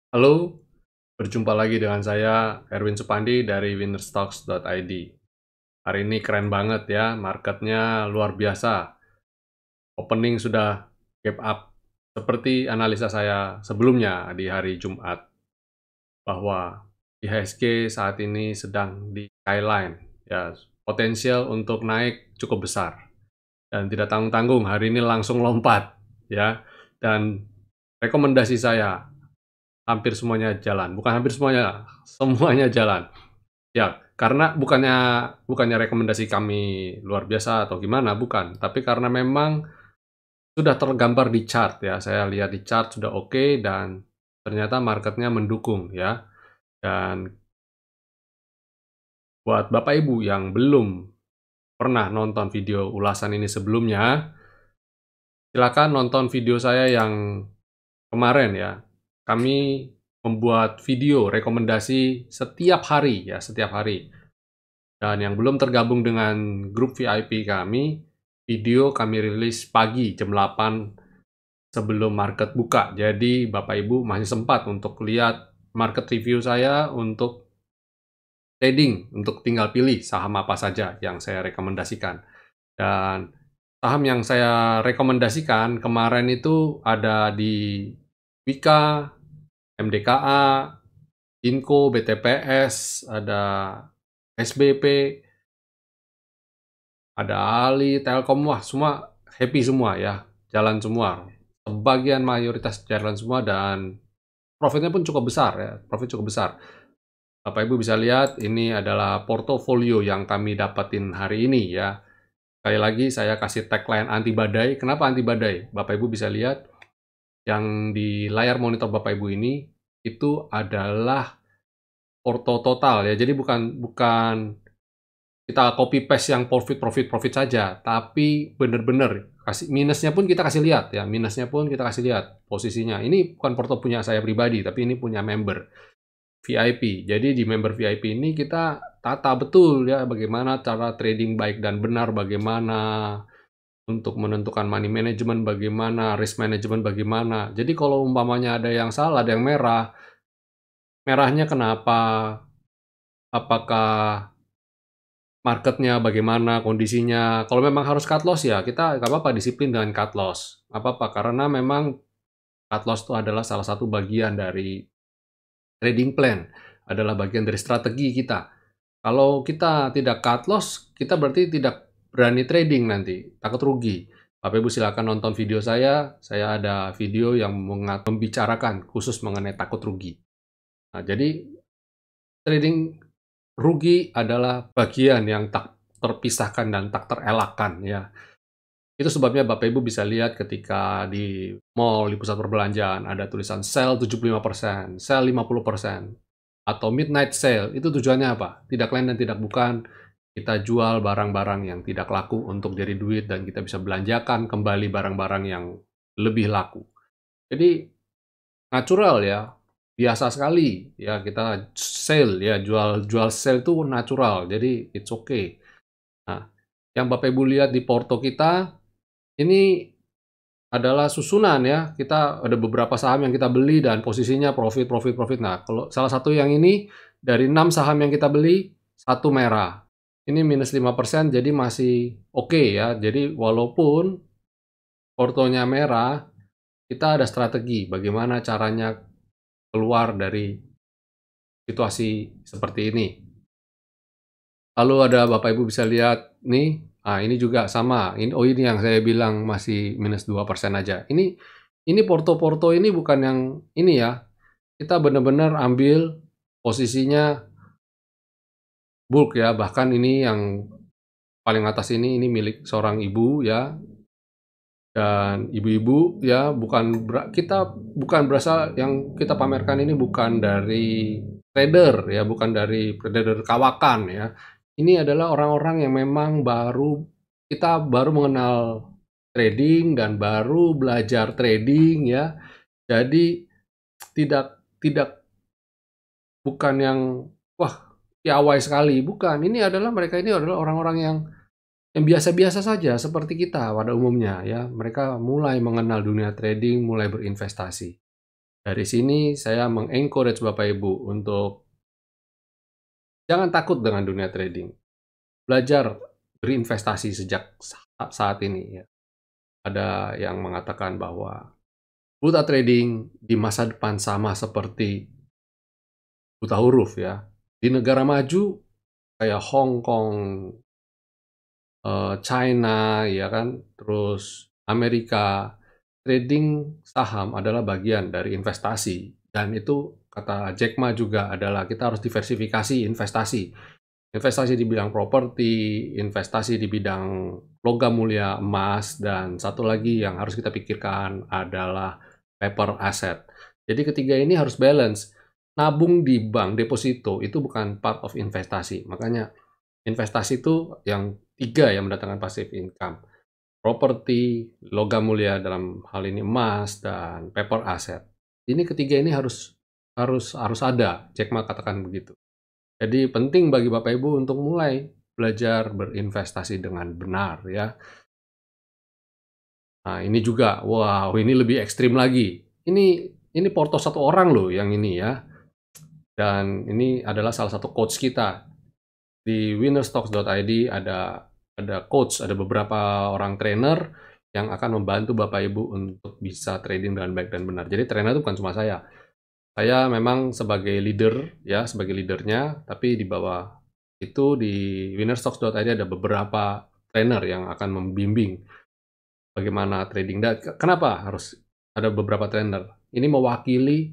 Halo, berjumpa lagi dengan saya Erwin Supandi dari winnerstocks.id. Hari ini keren banget ya, marketnya luar biasa. Opening sudah gap up. Seperti analisa saya sebelumnya di hari Jumat, bahwa IHSG saat ini sedang di skyline. Ya, potensial untuk naik cukup besar. Dan tidak tanggung-tanggung, hari ini langsung lompat. Ya, dan rekomendasi saya, hampir semuanya jalan. Bukan hampir semuanya, semuanya jalan. Ya, karena bukannya rekomendasi kami luar biasa atau gimana, bukan. Tapi karena memang sudah tergambar di chart ya. Saya lihat di chart sudah oke dan ternyata marketnya mendukung ya. Dan buat Bapak Ibu yang belum pernah nonton video ulasan ini sebelumnya, silakan nonton video saya yang kemarin ya. Kami membuat video rekomendasi setiap hari ya, setiap hari. Dan yang belum tergabung dengan grup VIP kami, video kami rilis pagi jam 8 sebelum market buka. Jadi Bapak Ibu masih sempat untuk lihat market review saya untuk trading, untuk tinggal pilih saham apa saja yang saya rekomendasikan. Dan saham yang saya rekomendasikan kemarin itu ada di Wika, MDKA, Inco, BTPS, ada SBP, ada Ali, Telkom, wah semua happy semua ya, jalan semua. Sebagian mayoritas jalan semua dan profitnya pun cukup besar ya, profit cukup besar. Bapak Ibu bisa lihat ini adalah portofolio yang kami dapatin hari ini ya. Sekali lagi saya kasih tagline anti badai. Kenapa anti badai? Bapak Ibu bisa lihat yang di layar monitor Bapak Ibu ini itu adalah porto total ya. Jadi bukan kita copy paste yang profit saja, tapi benar-benar kasih minusnya pun kita kasih lihat ya, minusnya pun kita kasih lihat posisinya. Ini bukan porto punya saya pribadi, tapi ini punya member VIP. Jadi di member VIP ini kita tata betul ya bagaimana cara trading baik dan benar, bagaimana untuk menentukan money management, bagaimana risk management, bagaimana. Jadi kalau umpamanya ada yang salah, ada yang merah, merahnya kenapa? Apakah marketnya bagaimana kondisinya? Kalau memang harus cut loss ya kita nggak apa-apa disiplin dengan cut loss. Nggak apa-apa karena memang cut loss itu adalah salah satu bagian dari trading plan, adalah bagian dari strategi kita. Kalau kita tidak cut loss, kita berarti tidak berani trading nanti, takut rugi. Bapak Ibu silakan nonton video saya ada video yang membicarakan khusus mengenai takut rugi. Nah, jadi trading rugi adalah bagian yang tak terpisahkan dan tak terelakkan ya. Itu sebabnya Bapak Ibu bisa lihat ketika di mall, di pusat perbelanjaan ada tulisan sale 75%, sale 50%, atau midnight sale. Itu tujuannya apa? Tidak lain dan tidak bukan kita jual barang-barang yang tidak laku untuk jadi duit dan kita bisa belanjakan kembali barang-barang yang lebih laku. Jadi natural ya, biasa sekali ya kita sale ya, jual sale itu natural, jadi it's okay. Nah, yang Bapak Ibu lihat di porto kita ini adalah susunan ya, kita ada beberapa saham yang kita beli dan posisinya profit. Nah, kalau salah satu yang ini dari 6 saham yang kita beli, satu merah. Ini minus 5%, jadi masih oke ya. Jadi walaupun portonya merah, kita ada strategi bagaimana caranya keluar dari situasi seperti ini. Lalu ada Bapak Ibu bisa lihat nih, ini juga sama. Ini yang saya bilang masih minus 2% aja. Ini porto-porto ini bukan yang ini ya. Kita benar-benar ambil posisinya bulk ya. Bahkan ini yang paling atas ini milik seorang ibu ya. Dan ibu-ibu ya, kita bukan berasal, yang kita pamerkan ini bukan dari trader ya, bukan dari trader kawakan ya. Ini adalah orang-orang yang memang kita baru mengenal trading dan baru belajar trading ya. Jadi tidak tidak bukan yang wah piawai sekali, bukan. Mereka ini adalah orang-orang yang biasa-biasa saja seperti kita pada umumnya ya. Mereka mulai mengenal dunia trading, mulai berinvestasi. Dari sini saya meng-encourage Bapak Ibu untuk jangan takut dengan dunia trading. Belajar berinvestasi sejak saat ini ya. Ada yang mengatakan bahwa buta trading di masa depan sama seperti buta huruf ya. Di negara maju kayak Hong Kong, China ya kan, terus Amerika, trading saham adalah bagian dari investasi dan itu kata Jack Ma juga adalah kita harus diversifikasi investasi. Investasi di bidang properti, investasi di bidang logam mulia emas, dan satu lagi yang harus kita pikirkan adalah paper asset. Jadi ketiga ini harus balance. Nabung di bank deposito itu bukan part of investasi. Makanya investasi itu yang tiga yang mendatangkan passive income. Properti, logam mulia dalam hal ini emas, dan paper asset. Ini ketiga ini harus ada. Jack Ma katakan begitu. Jadi penting bagi Bapak Ibu untuk mulai belajar berinvestasi dengan benar ya. Nah, ini juga, wow, ini lebih ekstrim lagi. Ini porto satu orang loh yang ini ya. Dan ini adalah salah satu coach kita. Di winnerstocks.id ada coach, ada beberapa orang trainer yang akan membantu Bapak Ibu untuk bisa trading dengan baik dan benar. Jadi trainer itu bukan cuma saya. Saya memang sebagai leader ya, sebagai leadernya, tapi di bawah itu di winnerstocks.id ada beberapa trainer yang akan membimbing bagaimana trading. Dan kenapa harus ada beberapa trainer? Ini mewakili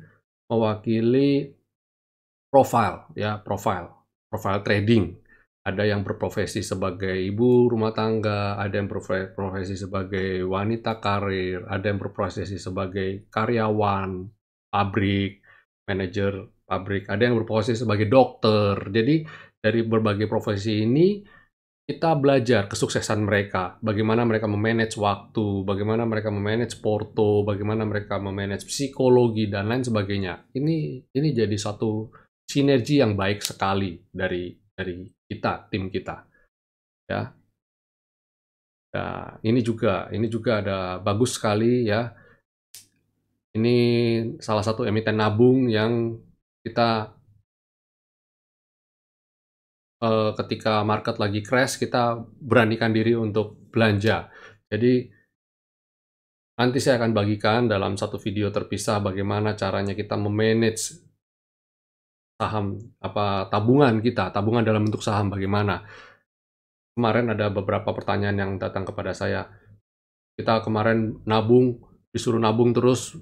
profile ya, profile trading. Ada yang berprofesi sebagai ibu rumah tangga, ada yang berprofesi sebagai wanita karir, ada yang berprofesi sebagai karyawan pabrik, manajer pabrik, ada yang berprofesi sebagai dokter. Jadi dari berbagai profesi ini kita belajar kesuksesan mereka, bagaimana mereka memanage waktu, bagaimana mereka memanage porto, bagaimana mereka memanage psikologi dan lain sebagainya. Ini jadi satu sinergi yang baik sekali dari kita, tim kita, ya. Nah, ini juga ada bagus sekali ya. Ini salah satu emiten nabung yang kita ketika market lagi crash, kita beranikan diri untuk belanja. Jadi nanti saya akan bagikan dalam satu video terpisah bagaimana caranya kita memanage saham tabungan kita, tabungan dalam bentuk saham bagaimana. Kemarin ada beberapa pertanyaan yang datang kepada saya. Kita kemarin nabung, disuruh nabung terus,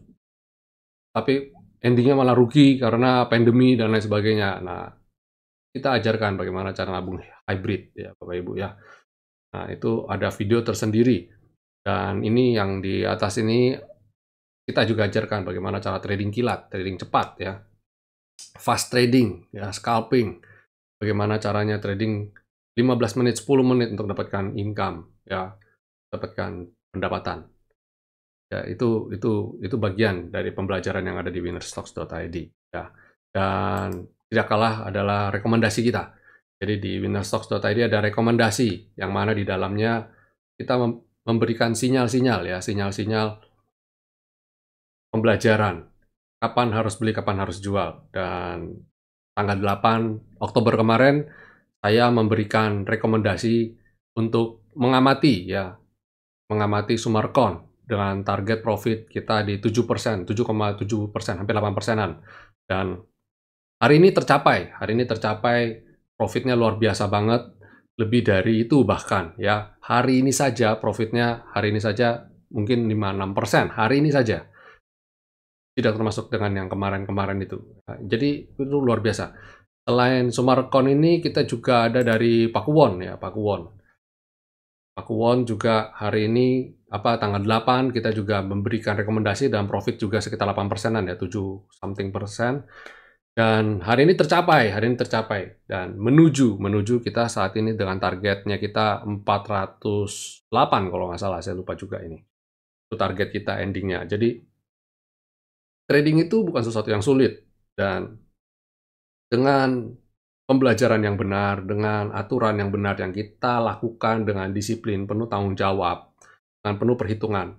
tapi endingnya malah rugi karena pandemi dan lain sebagainya. Nah, kita ajarkan bagaimana cara nabung hybrid ya Bapak Ibu ya. Nah, itu ada video tersendiri. Dan ini yang di atas ini kita juga ajarkan bagaimana cara trading kilat, trading cepat ya. Fast trading ya, scalping. Bagaimana caranya trading 15 menit, 10 menit untuk dapatkan income ya, dapatkan pendapatan. Ya, itu bagian dari pembelajaran yang ada di winnerstocks.id ya. Dan tidak kalah adalah rekomendasi kita. Jadi di winnerstocks.id ada rekomendasi yang mana di dalamnya kita memberikan sinyal-sinyal ya, sinyal-sinyal pembelajaran. Kapan harus beli, kapan harus jual. Dan tanggal 8 Oktober kemarin saya memberikan rekomendasi untuk mengamati ya, mengamati Sumarkon dengan target profit kita di 7%, 7,7%, hampir 8%-an. Dan hari ini tercapai profitnya luar biasa banget, lebih dari itu bahkan ya. Hari ini saja profitnya, hari ini saja mungkin 5-6%, hari ini saja. Tidak termasuk dengan yang kemarin-kemarin itu. Nah, jadi itu luar biasa. Selain Sumarkon ini kita juga ada dari Pakuwon ya, Pakuwon. Pakuwon juga hari ini tanggal 8 kita juga memberikan rekomendasi dan profit juga sekitar 8%-an ya, 7 something persen. Dan hari ini tercapai dan menuju kita saat ini dengan targetnya kita 408 kalau nggak salah, saya lupa juga ini. Itu target kita endingnya. Jadi trading itu bukan sesuatu yang sulit dan dengan pembelajaran yang benar, dengan aturan yang benar yang kita lakukan dengan disiplin, penuh tanggung jawab, dengan penuh perhitungan,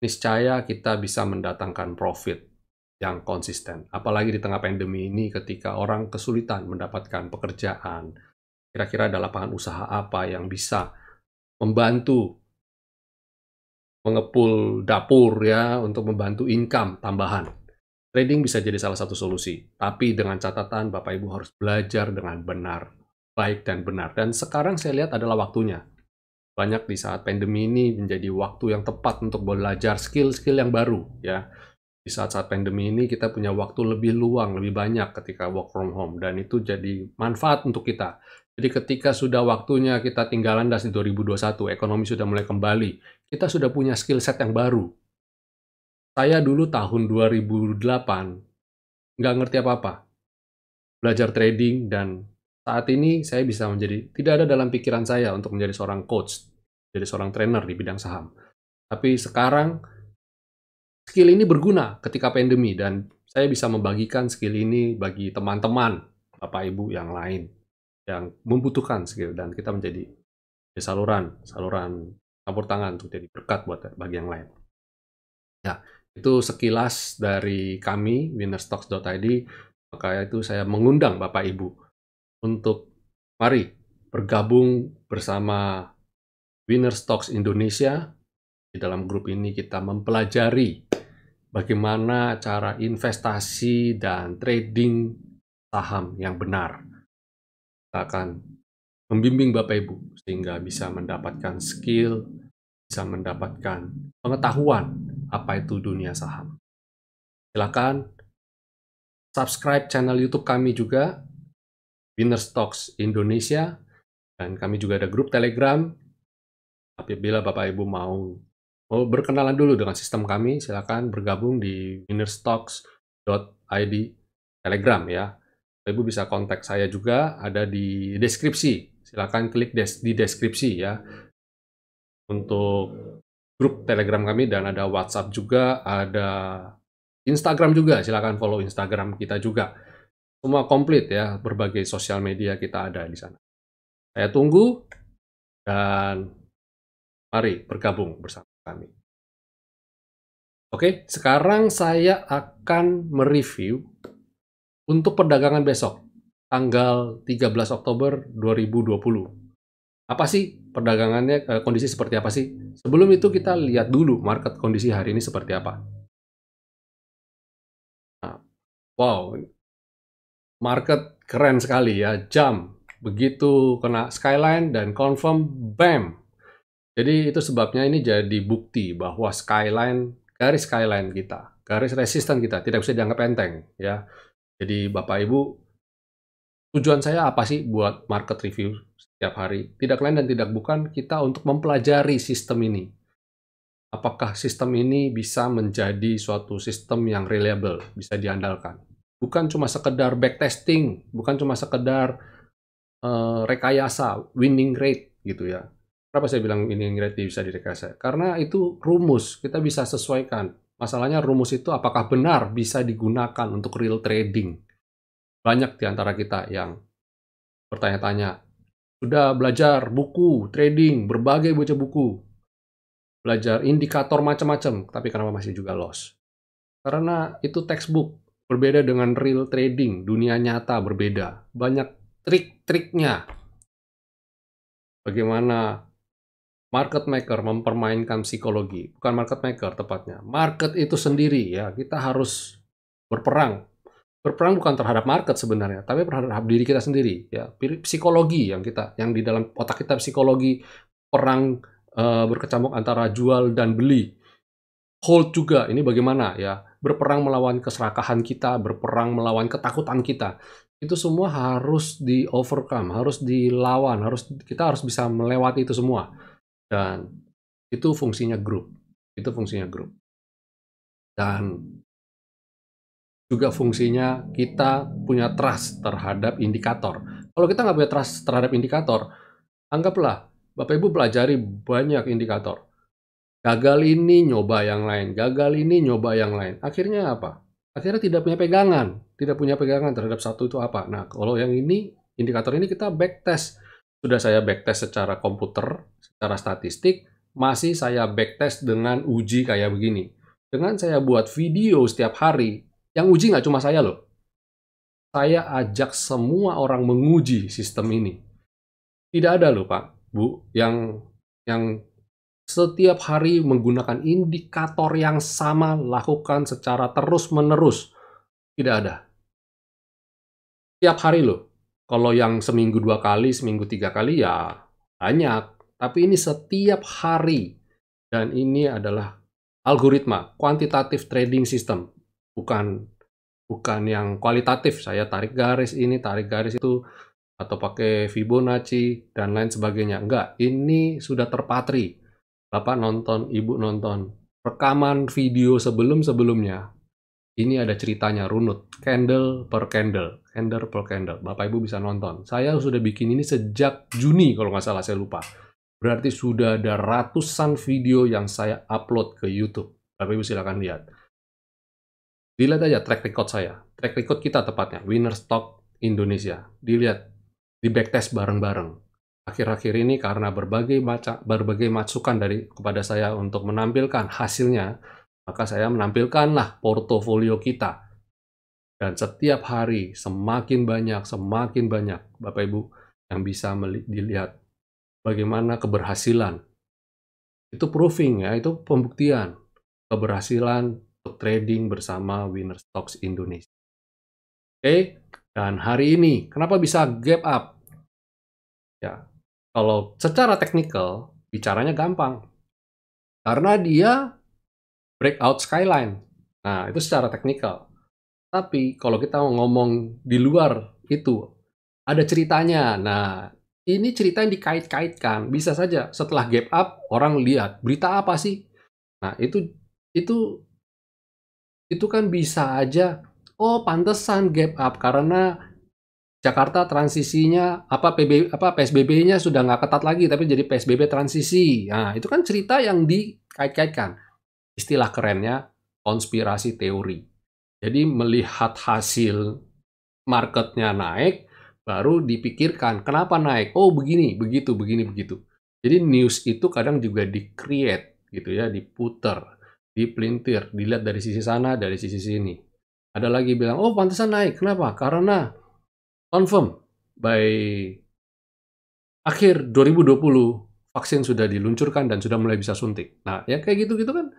niscaya kita bisa mendatangkan profit yang konsisten. Apalagi di tengah pandemi ini ketika orang kesulitan mendapatkan pekerjaan, kira-kira ada lapangan usaha apa yang bisa membantu mengepul dapur ya untuk membantu income tambahan. Trading bisa jadi salah satu solusi, tapi dengan catatan Bapak Ibu harus belajar dengan benar, baik dan benar. Dan sekarang saya lihat adalah waktunya. Banyak di saat pandemi ini menjadi waktu yang tepat untuk belajar skill-skill yang baru ya. Di saat-saat pandemi ini kita punya waktu lebih luang, lebih banyak ketika work from home dan itu jadi manfaat untuk kita. Jadi ketika sudah waktunya kita tinggal landas di 2021, ekonomi sudah mulai kembali, kita sudah punya skill set yang baru. Saya dulu tahun 2008 nggak ngerti apa-apa, belajar trading dan saat ini saya bisa menjadi, tidak ada dalam pikiran saya untuk menjadi seorang coach, jadi seorang trainer di bidang saham. Tapi sekarang skill ini berguna ketika pandemi dan saya bisa membagikan skill ini bagi teman-teman, Bapak Ibu yang lain yang membutuhkan skill dan kita menjadi saluran campur tangan untuk jadi berkat buat bagi yang lain. Ya, itu sekilas dari kami winnerstocks.id. Maka itu saya mengundang Bapak Ibu untuk mari bergabung bersama Winnerstocks Indonesia. Di dalam grup ini kita mempelajari bagaimana cara investasi dan trading saham yang benar. Kita akan membimbing Bapak Ibu sehingga bisa mendapatkan skill, bisa mendapatkan pengetahuan apa itu dunia saham. Silakan subscribe channel YouTube kami juga, Winnerstocks Indonesia, dan kami juga ada grup Telegram. Apabila Bapak Ibu mau berkenalan dulu dengan sistem kami, silakan bergabung di winnerstocks.id Telegram ya. Bapak Ibu bisa kontak saya juga, ada di deskripsi. Silakan klik di deskripsi ya untuk grup Telegram kami dan ada WhatsApp juga, ada Instagram juga. Silakan follow Instagram kita juga. Semua komplit ya, berbagai sosial media kita ada di sana. Saya tunggu dan mari bergabung bersama kami. Oke, sekarang saya akan mereview untuk perdagangan besok, tanggal 13 Oktober 2020. Apa sih perdagangannya, kondisi seperti apa sih? Sebelum itu kita lihat dulu market kondisi hari ini seperti apa. Nah, wow, market keren sekali ya, jam. Begitu kena skyline dan confirm, bam. Jadi itu sebabnya ini jadi bukti bahwa garis skyline kita, garis resisten kita tidak bisa dianggap enteng ya. Jadi Bapak Ibu, tujuan saya apa sih buat market review setiap hari? Tidak lain dan tidak bukan kita untuk mempelajari sistem ini. Apakah sistem ini bisa menjadi suatu sistem yang reliable, bisa diandalkan. Bukan cuma sekedar backtesting, bukan cuma sekedar rekayasa, winning rate gitu ya. Kenapa saya bilang winning rate bisa direkayasa? Karena itu rumus, kita bisa sesuaikan. Masalahnya rumus itu apakah benar bisa digunakan untuk real trading? Banyak di antara kita yang bertanya-tanya, sudah belajar buku, trading, berbagai baca buku, belajar indikator macam-macam, tapi kenapa masih juga loss? Karena itu textbook, berbeda dengan real trading, dunia nyata berbeda. Banyak trik-triknya. Bagaimana market maker mempermainkan psikologi, bukan market maker tepatnya. Market itu sendiri ya, kita harus berperang. Berperang bukan terhadap market sebenarnya, tapi terhadap diri kita sendiri ya. Psikologi yang di dalam otak kita, psikologi perang berkecamuk antara jual dan beli. Hold juga, ini bagaimana ya, berperang melawan keserakahan kita, berperang melawan ketakutan kita. Itu semua harus di overcome, harus dilawan, kita harus bisa melewati itu semua. Dan itu fungsinya grup. Itu fungsinya grup. Dan juga fungsinya kita punya trust terhadap indikator. Kalau kita nggak punya trust terhadap indikator, anggaplah Bapak Ibu pelajari banyak indikator. Gagal ini nyoba yang lain, gagal ini nyoba yang lain. Akhirnya apa? Akhirnya tidak punya pegangan terhadap satu itu apa. Nah, kalau yang ini, indikator ini kita backtest. Sudah saya backtest secara komputer, secara statistik, masih saya backtest dengan uji kayak begini. Dengan saya buat video setiap hari, yang uji nggak cuma saya loh. Saya ajak semua orang menguji sistem ini. Tidak ada loh Pak, Bu, yang setiap hari menggunakan indikator yang sama, lakukan secara terus-menerus. Tidak ada. Tiap hari loh. Kalau yang seminggu 2 kali, seminggu 3 kali ya banyak. Tapi ini setiap hari. Dan ini adalah algoritma, quantitative trading system. Bukan yang kualitatif. Saya tarik garis ini, tarik garis itu, atau pakai Fibonacci, dan lain sebagainya. Enggak, ini sudah terpatri. Bapak nonton, Ibu nonton, rekaman video sebelum-sebelumnya, ini ada ceritanya runut, candle per candle, candle per candle. Bapak Ibu bisa nonton. Saya sudah bikin ini sejak Juni kalau nggak salah, saya lupa. Berarti sudah ada ratusan video yang saya upload ke YouTube. Bapak Ibu silakan lihat. Dilihat aja track record saya. Track record kita tepatnya, Winner Stock Indonesia. Dilihat, di backtest bareng-bareng. Akhir-akhir ini karena berbagai masukan kepada saya untuk menampilkan hasilnya, maka saya menampilkanlah portofolio kita. Dan setiap hari semakin banyak Bapak Ibu yang bisa dilihat bagaimana keberhasilan. Itu proving ya, itu pembuktian keberhasilan untuk trading bersama Winner Stocks Indonesia. Oke, dan hari ini kenapa bisa gap up? Ya, kalau secara teknikal bicaranya gampang. Karena dia breakout skyline. Nah, itu secara teknikal. Tapi kalau kita ngomong di luar itu, ada ceritanya. Nah, ini cerita yang dikait-kaitkan. Bisa saja setelah gap up, orang lihat, berita apa sih? Nah, itu kan bisa aja, oh pantesan gap up karena Jakarta transisinya PSBB-nya sudah nggak ketat lagi tapi jadi PSBB transisi. Nah, itu kan cerita yang dikait-kaitkan. Istilah kerennya konspirasi teori. Jadi melihat hasil marketnya naik, baru dipikirkan kenapa naik. Oh begini, begitu, begini, begitu. Jadi news itu kadang juga di-create gitu ya, diputer, dipelintir, dilihat dari sisi sana, dari sisi sini. Ada lagi bilang, oh pantesan naik. Kenapa? Karena confirm by akhir 2020 vaksin sudah diluncurkan dan sudah mulai bisa suntik. Nah, ya kayak gitu-gitu kan.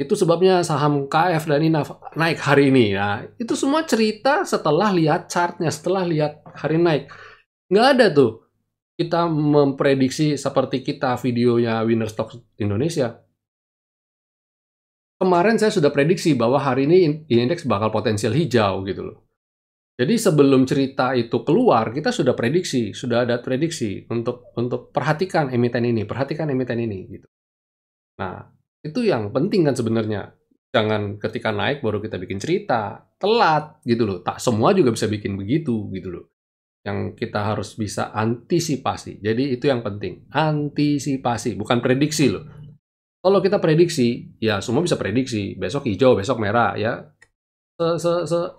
Itu sebabnya saham KF dan INAF naik hari ini. Nah, itu semua cerita setelah lihat chartnya, setelah lihat hari naik. Nggak ada tuh kita memprediksi seperti kita videonya Winner Stocks Indonesia. Kemarin saya sudah prediksi bahwa hari ini indeks bakal potensial hijau gitu loh. Jadi sebelum cerita itu keluar, kita sudah prediksi, sudah ada prediksi untuk perhatikan emiten ini gitu. Nah, itu yang penting kan sebenarnya. Jangan ketika naik baru kita bikin cerita, telat gitu loh. Tak semua juga bisa bikin begitu gitu loh. Yang kita harus bisa antisipasi. Jadi itu yang penting, antisipasi, bukan prediksi loh. Kalau kita prediksi, ya semua bisa prediksi. Besok hijau, besok merah ya.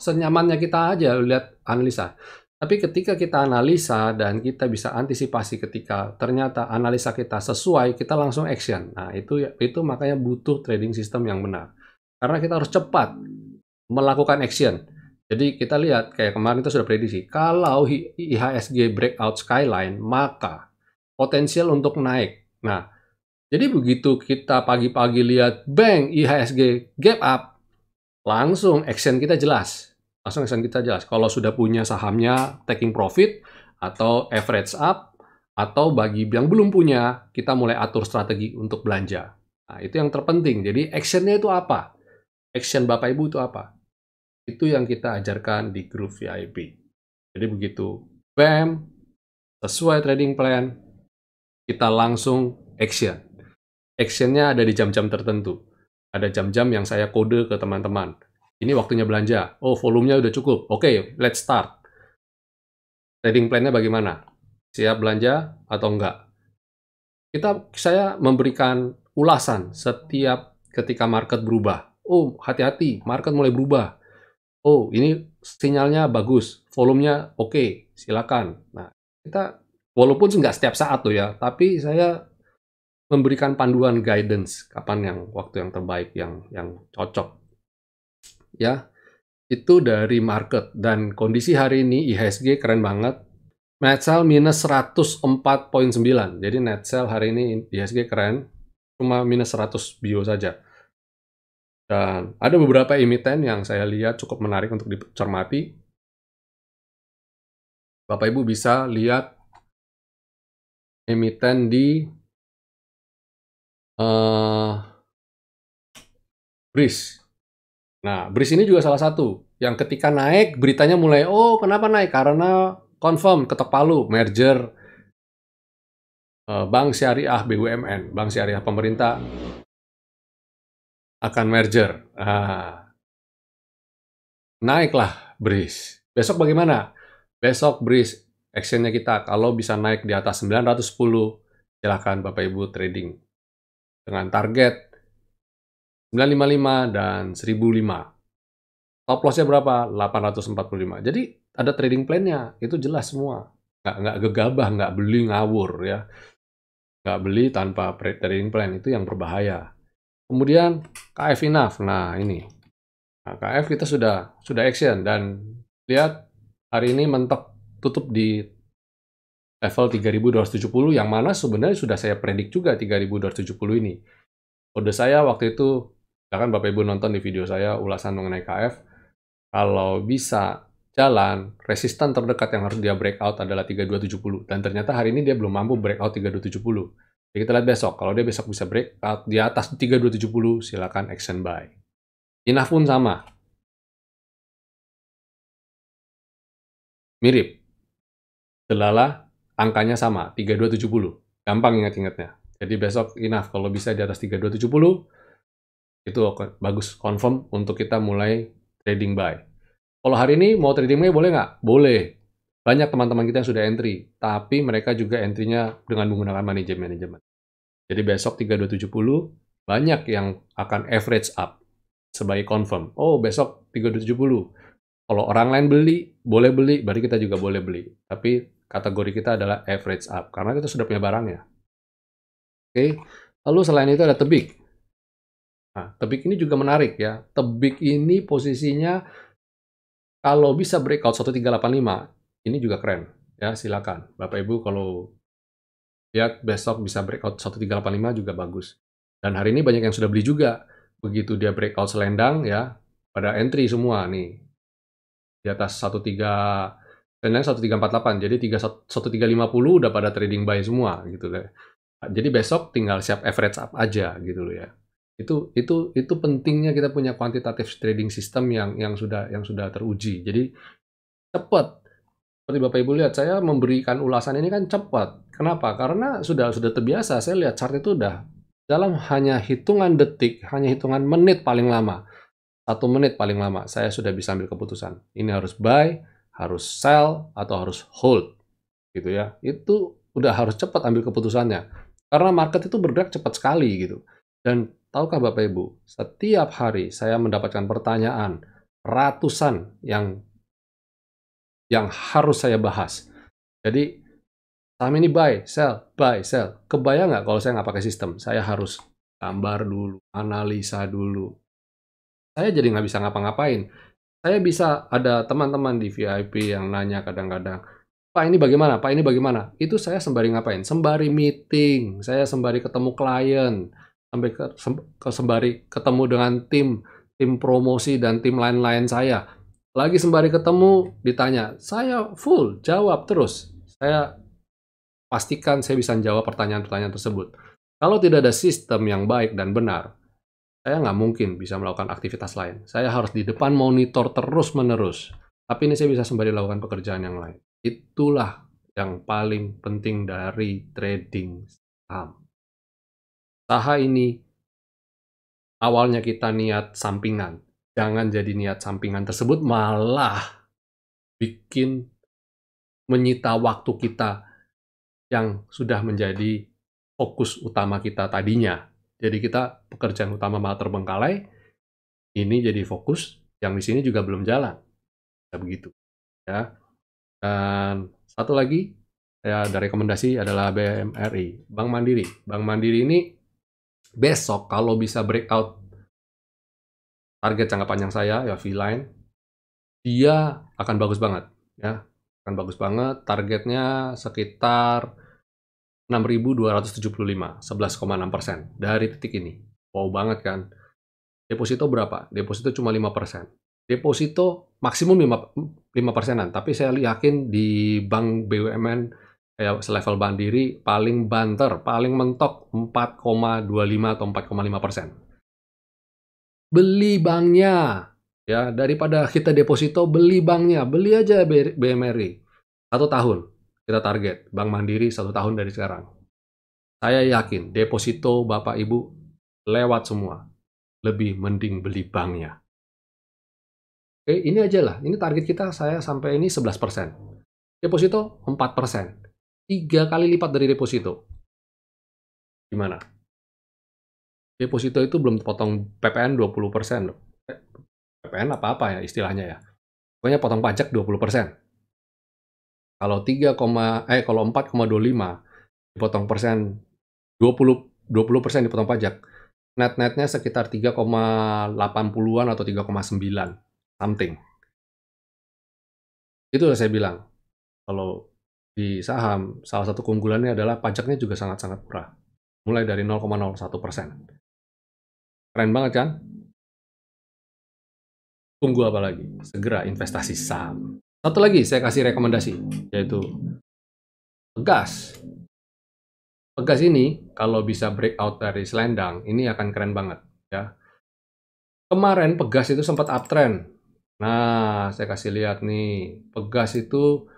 Senyamannya kita aja lihat analisa. Tapi ketika kita analisa dan kita bisa antisipasi ketika ternyata analisa kita sesuai, kita langsung action. Nah, itu makanya butuh trading system yang benar. Karena kita harus cepat melakukan action. Jadi kita lihat kayak kemarin itu sudah prediksi, kalau IHSG breakout skyline, maka potensial untuk naik. Nah, jadi begitu kita pagi-pagi lihat bang IHSG gap up, langsung action kita jelas. Kalau sudah punya sahamnya taking profit atau average up, atau bagi yang belum punya, kita mulai atur strategi untuk belanja. Nah, itu yang terpenting. Jadi actionnya itu apa? Action Bapak Ibu itu apa? Itu yang kita ajarkan di grup VIP. Jadi begitu, bam, sesuai trading plan, kita langsung action. Actionnya ada di jam-jam tertentu. Ada jam-jam yang saya kode ke teman-teman. Ini waktunya belanja. Oh, volumenya udah cukup. Oke, let's start. Trading plan-nya bagaimana? Siap belanja atau enggak? Saya memberikan ulasan setiap ketika market berubah. Oh, hati-hati, market mulai berubah. Oh, ini sinyalnya bagus, volumenya oke, silakan. Nah, kita walaupun nggak setiap saat tuh ya, tapi saya memberikan panduan guidance kapan yang waktu yang terbaik, yang cocok. Ya, itu dari market dan kondisi hari ini IHSG keren banget. Net sell minus 104,9. Jadi net sell hari ini IHSG keren, cuma minus 100 bio saja. Dan ada beberapa emiten yang saya lihat cukup menarik untuk dicermati. Bapak Ibu bisa lihat emiten di BRIS. Nah, BRIS ini juga salah satu yang ketika naik beritanya mulai, oh kenapa naik? Karena confirm ketok palu merger Bank Syariah BUMN, Bank Syariah pemerintah akan merger. Naiklah BRIS. Besok bagaimana? Besok BRIS actionnya kita kalau bisa naik di atas 910, silahkan Bapak Ibu trading dengan target 955 dan 1005. Stop loss-nya berapa? 845. Jadi ada trading plan-nya, itu jelas semua. Nggak gegabah, nggak beli ngawur ya. Nggak beli tanpa trading plan, itu yang berbahaya. Kemudian KF enough. Nah ini, nah, KF kita sudah action dan lihat hari ini mentok tutup di level 3270 yang mana sebenarnya sudah saya predik juga 3270 ini. Kode saya waktu itu, kan Bapak Ibu nonton di video saya ulasan mengenai KF, kalau bisa jalan, resistan terdekat yang harus dia breakout adalah 3270. Dan ternyata hari ini dia belum mampu breakout 3270. Jadi kita lihat besok. Kalau dia besok bisa breakout di atas 3270, silakan action buy. INAF pun sama. Mirip. Delala, angkanya sama, 3270. Gampang ingat-ingatnya. Jadi besok INAF kalau bisa di atas 3270, itu bagus, confirm untuk kita mulai trading buy. Kalau hari ini mau trading buy boleh nggak? Boleh. Banyak teman-teman kita yang sudah entry, tapi mereka juga entry-nya dengan menggunakan manajemen. Jadi besok 3270, banyak yang akan average up sebagai confirm. Oh, besok 3270. Kalau orang lain beli, boleh beli, berarti kita juga boleh beli. Tapi kategori kita adalah average up, karena kita sudah punya barangnya. Oke, lalu selain itu ada tebik. Nah, tebik ini juga menarik ya. Tebik ini posisinya kalau bisa breakout 1385, ini juga keren. Ya, silakan. Bapak Ibu kalau lihat besok bisa breakout 1385 juga bagus. Dan hari ini banyak yang sudah beli juga. Begitu dia breakout selendang ya, pada entry semua nih. Di atas 1348. Jadi 1350 udah pada trading buy semua gitu deh. Jadi besok tinggal siap average up aja gitu loh ya. Itu pentingnya kita punya quantitative trading system yang sudah teruji. Jadi cepat. Seperti Bapak Ibu lihat, saya memberikan ulasan ini kan cepat. Kenapa? Karena sudah terbiasa. Saya lihat chart itu udah dalam hanya hitungan detik, hanya hitungan menit paling lama. 1 menit paling lama, saya sudah bisa ambil keputusan. Ini harus buy, harus sell, atau harus hold. Gitu ya. Itu udah harus cepat ambil keputusannya. Karena market itu bergerak cepat sekali gitu. Dan tahukah Bapak Ibu, setiap hari saya mendapatkan pertanyaan ratusan yang harus saya bahas. Jadi, saham ini buy, sell, buy, sell. Kebayang nggak kalau saya nggak pakai sistem? Saya harus gambar dulu, analisa dulu. Saya jadi nggak bisa ngapa-ngapain. Saya bisa ada teman-teman di VIP yang nanya kadang-kadang, Pak ini bagaimana? Pak ini bagaimana? Itu saya sembari ngapain? Sembari meeting, saya sembari ketemu klien, sembari ketemu dengan tim promosi dan tim lain-lain saya. Lagi sembari ketemu, ditanya, saya full jawab terus. Saya pastikan saya bisa jawab pertanyaan-pertanyaan tersebut. Kalau tidak ada sistem yang baik dan benar, saya nggak mungkin bisa melakukan aktivitas lain. Saya harus di depan monitor terus-menerus. Tapi ini saya bisa sembari melakukan pekerjaan yang lain. Itulah yang paling penting dari trading saham. Saham ini awalnya kita niat sampingan. Jangan jadi niat sampingan tersebut malah bikin menyita waktu kita yang sudah menjadi fokus utama kita tadinya. Jadi kita pekerjaan utama malah terbengkalai, ini jadi fokus, yang di sini juga belum jalan. Ya begitu, ya. Dan satu lagi, ya ada rekomendasi adalah BMRI, Bank Mandiri. Bank Mandiri ini besok kalau bisa breakout target jangka panjang saya, ya V-line, dia akan bagus banget, ya. Akan bagus banget, targetnya sekitar 6.275, 11,6% dari titik ini. Wow banget kan? Deposito berapa? Deposito cuma 5%. Deposito maksimum 5%-an, tapi saya yakin di bank BUMN kayak selevel Mandiri paling banter, paling mentok 4,25 atau 4,5%. Beli banknya, ya daripada kita deposito beli banknya, beli aja BMRI. 1 tahun kita target, Bank Mandiri 1 tahun dari sekarang. Saya yakin deposito Bapak Ibu lewat semua. Lebih mending beli banknya. Oke, ini aja lah. Ini target kita saya sampai ini 11%. Deposito 4%. 3 kali lipat dari deposito. Gimana? Deposito itu belum potong PPN 20%. PPN apa-apa ya istilahnya ya. Pokoknya potong pajak 20%. Kalau 4,25 dipotong persen 20% dipotong pajak. Net-netnya sekitar 3,80-an atau 3,9 something. Itu yang saya bilang. Kalau di saham, salah satu keunggulannya adalah pajaknya juga sangat-sangat murah. Mulai dari 0,01%. Keren banget kan? Tunggu apa lagi? Segera investasi saham. Satu lagi saya kasih rekomendasi, yaitu Pegas. Pegas ini, kalau bisa breakout dari selendang, ini akan keren banget. Ya. Kemarin Pegas itu sempat uptrend. Nah, saya kasih lihat nih. Pegas itu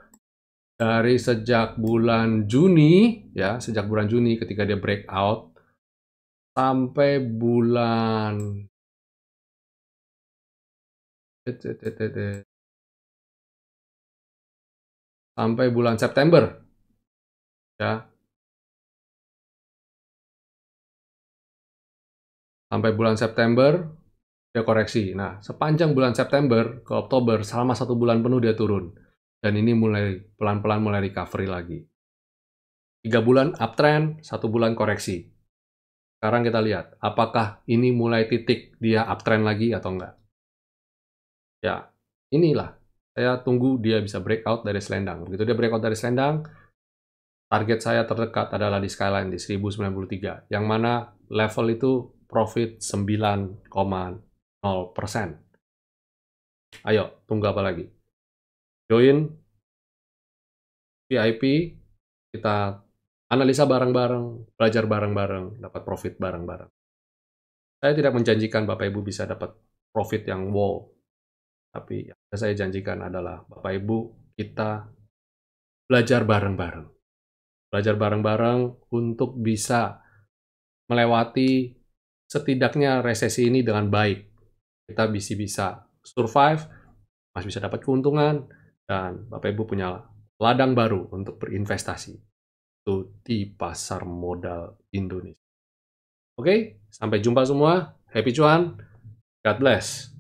dari sejak bulan Juni, ya, sejak bulan Juni ketika dia breakout, sampai bulan sampai bulan September, ya, sampai bulan September dia koreksi. Nah, sepanjang bulan September ke Oktober, selama 1 bulan penuh dia turun. Dan ini mulai pelan-pelan mulai recovery lagi. 3 bulan uptrend, 1 bulan koreksi. Sekarang kita lihat, apakah ini mulai titik dia uptrend lagi atau enggak. Ya, inilah. Saya tunggu dia bisa breakout dari selendang. Begitu dia breakout dari selendang, target saya terdekat adalah di Skyline di 1093. Yang mana level itu profit 9,0%. Ayo, tunggu apa lagi? Join VIP, kita analisa bareng-bareng, belajar bareng-bareng, dapat profit bareng-bareng. Saya tidak menjanjikan Bapak Ibu bisa dapat profit yang wow, tapi yang saya janjikan adalah Bapak Ibu kita belajar bareng-bareng. Belajar bareng-bareng untuk bisa melewati setidaknya resesi ini dengan baik. Kita bisa survive, masih bisa dapat keuntungan, dan Bapak Ibu punya ladang baru untuk berinvestasi itu di pasar modal Indonesia. Oke, sampai jumpa semua. Happy cuan. God bless.